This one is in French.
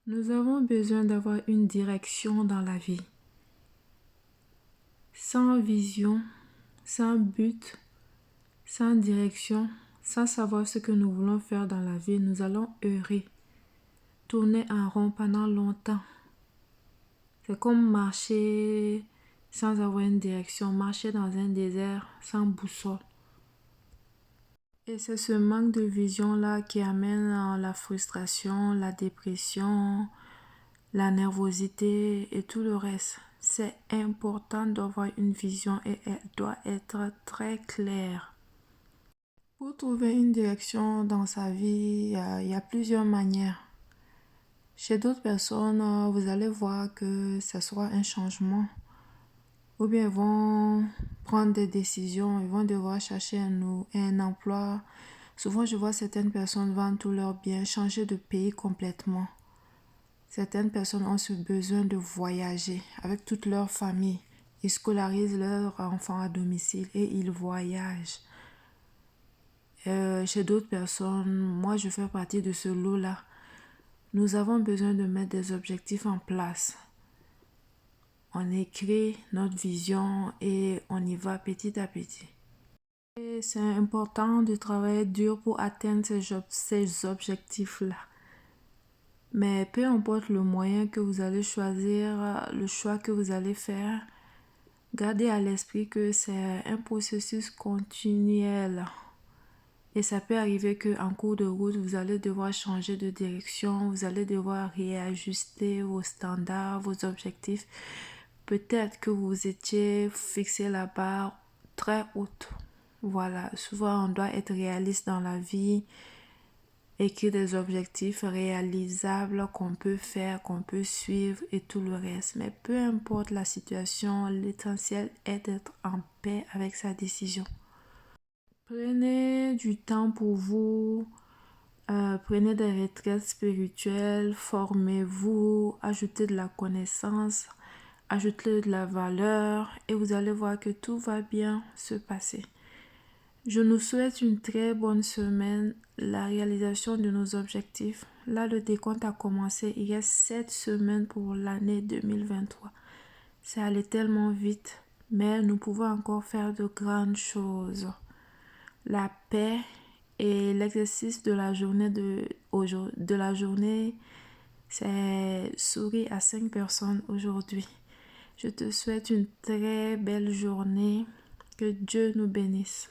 Nous avons besoin d'avoir une direction dans la vie. Sans vision, sans but, sans direction, sans savoir ce que nous voulons faire dans la vie, nous allons errer, tourner en rond pendant longtemps. C'est comme marcher sans avoir une direction, marcher dans un désert sans boussole. Et c'est ce manque de vision-là qui amène la frustration, la dépression, la nervosité et tout le reste. C'est important d'avoir une vision et elle doit être très claire. Pour trouver une direction dans sa vie, il y a plusieurs manières. Chez d'autres personnes, vous allez voir que ce sera un changement. Ou bien ils vont prendre des décisions, ils vont devoir chercher un emploi. Souvent, je vois certaines personnes vendre tous leurs biens, changer de pays complètement. Certaines personnes ont ce besoin de voyager avec toute leur famille. Ils scolarisent leurs enfants à domicile et ils voyagent. Chez d'autres personnes, moi je fais partie de ce lot-là. Nous avons besoin de mettre des objectifs en place. On écrit notre vision et on y va petit à petit. Et c'est important de travailler dur pour atteindre ces objectifs-là. Mais peu importe le moyen que vous allez choisir, le choix que vous allez faire, gardez à l'esprit que c'est un processus continuel. Et ça peut arriver qu'en cours de route, vous allez devoir changer de direction, vous allez devoir réajuster vos standards, vos objectifs. Peut-être que vous étiez fixé la barre très haute. Voilà, souvent on doit être réaliste dans la vie, écrire des objectifs réalisables qu'on peut faire, qu'on peut suivre et tout le reste. Mais peu importe la situation, l'essentiel est d'être en paix avec sa décision. Prenez du temps pour vous, prenez des retraites spirituelles, formez-vous, ajoutez de la connaissance, ajoutez de la valeur et vous allez voir que tout va bien se passer. Je nous souhaite une très bonne semaine, la réalisation de nos objectifs. Là, le décompte a commencé. Il y a 7 semaines pour l'année 2023. C'est allé tellement vite, mais nous pouvons encore faire de grandes choses. La paix et l'exercice de la journée c'est sourire à 5 personnes aujourd'hui. Je te souhaite une très belle journée. Que Dieu nous bénisse.